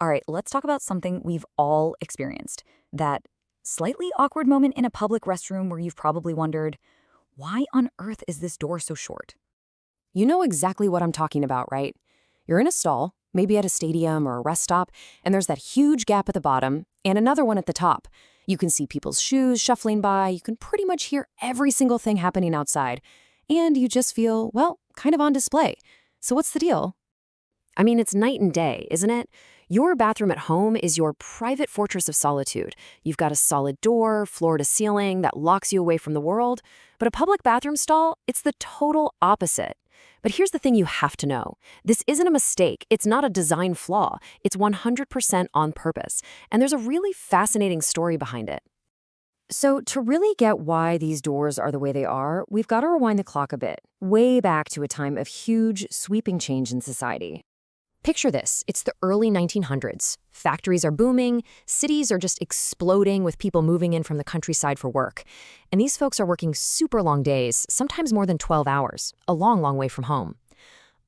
All right, let's talk about something we've all experienced. That slightly awkward moment in a public restroom where you've probably wondered, why on earth is this door so short? You know exactly what I'm talking about, right? You're in a stall, maybe at a stadium or a rest stop, and there's that huge gap at the bottom and another one at the top. You can see people's shoes shuffling by, you can pretty much hear every single thing happening outside, and you just feel, well, kind of on display. So what's the deal? I mean, it's night and day, isn't it? Your bathroom at home is your private fortress of solitude. You've got a solid door, floor to ceiling, that locks you away from the world. But a public bathroom stall, it's the total opposite. But here's the thing you have to know. This isn't a mistake. It's not a design flaw. It's 100% on purpose. And there's a really fascinating story behind it. So to really get why these doors are the way they are, we've got to rewind the clock a bit, way back to a time of huge, sweeping change in society. Picture this. It's the early 1900s. Factories are booming, cities are just exploding with people moving in from the countryside for work. And these folks are working super long days, sometimes more than 12 hours, a long, long way from home.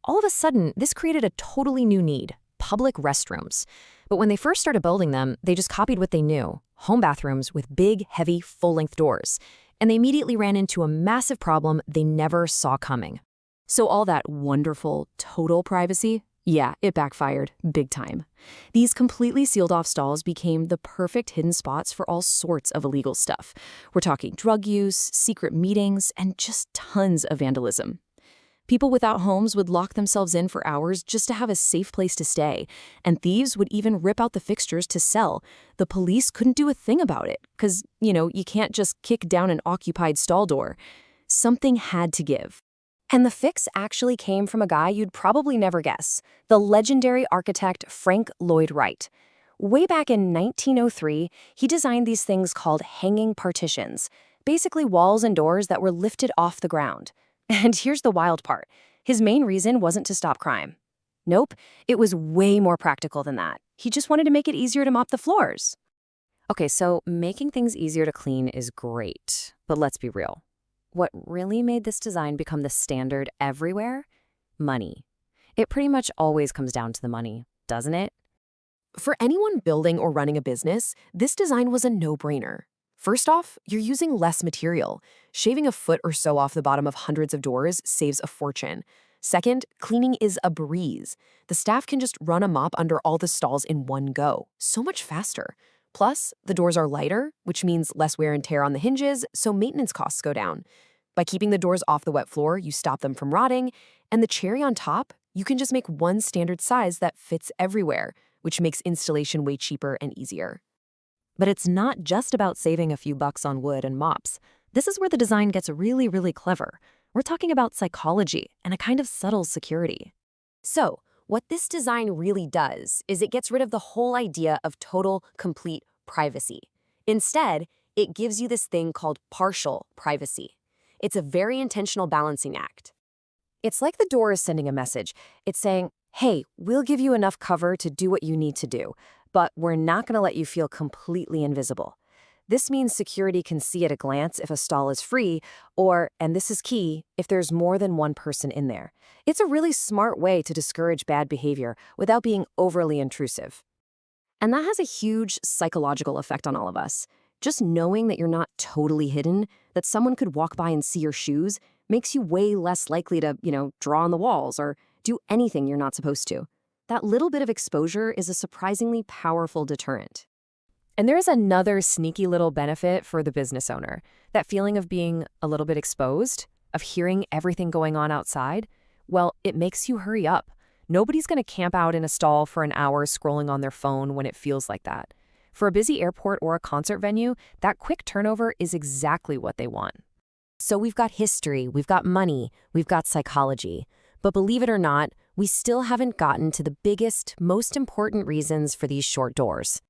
All of a sudden, this created a totally new need, public restrooms. But when they first started building them, they just copied what they knew, home bathrooms with big, heavy, full-length doors. And they immediately ran into a massive problem they never saw coming. So all that wonderful, total privacy, yeah, it backfired big time. These completely sealed-off stalls became the perfect hidden spots for all sorts of illegal stuff. We're talking drug use, secret meetings, and just tons of vandalism. People without homes would lock themselves in for hours just to have a safe place to stay, and thieves would even rip out the fixtures to sell. The police couldn't do a thing about it, because, you can't just kick down an occupied stall door. Something had to give. And the fix actually came from a guy you'd probably never guess, the legendary architect Frank Lloyd Wright. Way back in 1903, he designed these things called hanging partitions, basically walls and doors that were lifted off the ground. And here's the wild part. His main reason wasn't to stop crime. Nope, it was way more practical than that. He just wanted to make it easier to mop the floors. Okay, so making things easier to clean is great, but let's be real. What really made this design become the standard everywhere? Money. It pretty much always comes down to the money, doesn't it? For anyone building or running a business, this design was a no-brainer. First off, you're using less material. Shaving a foot or so off the bottom of hundreds of doors saves a fortune. Second, cleaning is a breeze. The staff can just run a mop under all the stalls in one go. So much faster. Plus, the doors are lighter, which means less wear and tear on the hinges, so maintenance costs go down. By keeping the doors off the wet floor, you stop them from rotting, and the cherry on top, you can just make one standard size that fits everywhere, which makes installation way cheaper and easier. But it's not just about saving a few bucks on wood and mops. This is where the design gets really, really clever. We're talking about psychology and a kind of subtle security. So, what this design really does is it gets rid of the whole idea of total, complete privacy. Instead, it gives you this thing called partial privacy. It's a very intentional balancing act. It's like the door is sending a message. It's saying, hey, we'll give you enough cover to do what you need to do, but we're not going to let you feel completely invisible. This means security can see at a glance if a stall is free, or, and this is key, if there's more than one person in there. It's a really smart way to discourage bad behavior without being overly intrusive. And that has a huge psychological effect on all of us. Just knowing that you're not totally hidden, that someone could walk by and see your shoes, makes you way less likely to, draw on the walls or do anything you're not supposed to. That little bit of exposure is a surprisingly powerful deterrent. And there is another sneaky little benefit for the business owner. That feeling of being a little bit exposed, of hearing everything going on outside, well, it makes you hurry up. Nobody's going to camp out in a stall for an hour scrolling on their phone when it feels like that. For a busy airport or a concert venue, that quick turnover is exactly what they want. So we've got history, we've got money, we've got psychology. But believe it or not, we still haven't gotten to the biggest, most important reasons for these short doors.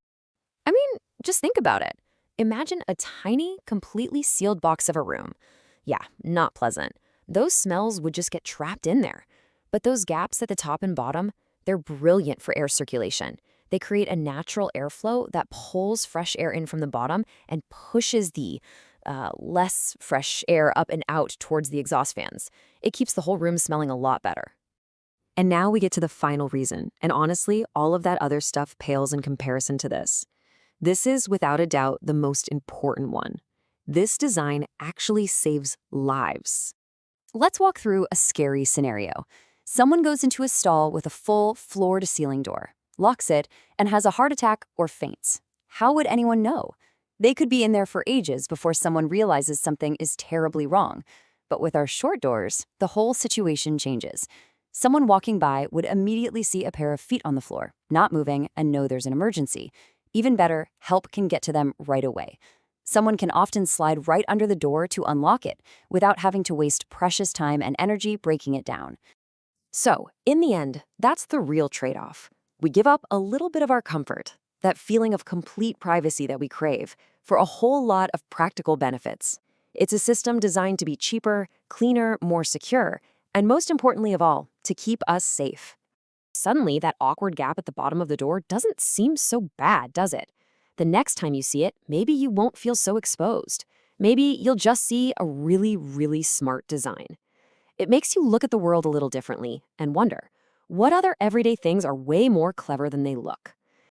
I mean, just think about it. Imagine a tiny, completely sealed box of a room. Yeah, not pleasant. Those smells would just get trapped in there. But those gaps at the top and bottom, they're brilliant for air circulation. They create a natural airflow that pulls fresh air in from the bottom and pushes the less fresh air up and out towards the exhaust fans. It keeps the whole room smelling a lot better. And now we get to the final reason, and honestly, all of that other stuff pales in comparison to this. This is, without a doubt, the most important one. This design actually saves lives. Let's walk through a scary scenario. Someone goes into a stall with a full floor-to-ceiling door, locks it, and has a heart attack or faints. How would anyone know? They could be in there for ages before someone realizes something is terribly wrong. But with our short doors, the whole situation changes. Someone walking by would immediately see a pair of feet on the floor, not moving, and know there's an emergency. Even better, help can get to them right away. Someone can often slide right under the door to unlock it without having to waste precious time and energy breaking it down. So, in the end, that's the real trade-off. We give up a little bit of our comfort, that feeling of complete privacy that we crave, for a whole lot of practical benefits. It's a system designed to be cheaper, cleaner, more secure, and most importantly of all, to keep us safe. Suddenly, that awkward gap at the bottom of the door doesn't seem so bad, does it? The next time you see it, maybe you won't feel so exposed. Maybe you'll just see a really, really smart design. It makes you look at the world a little differently and wonder, what other everyday things are way more clever than they look?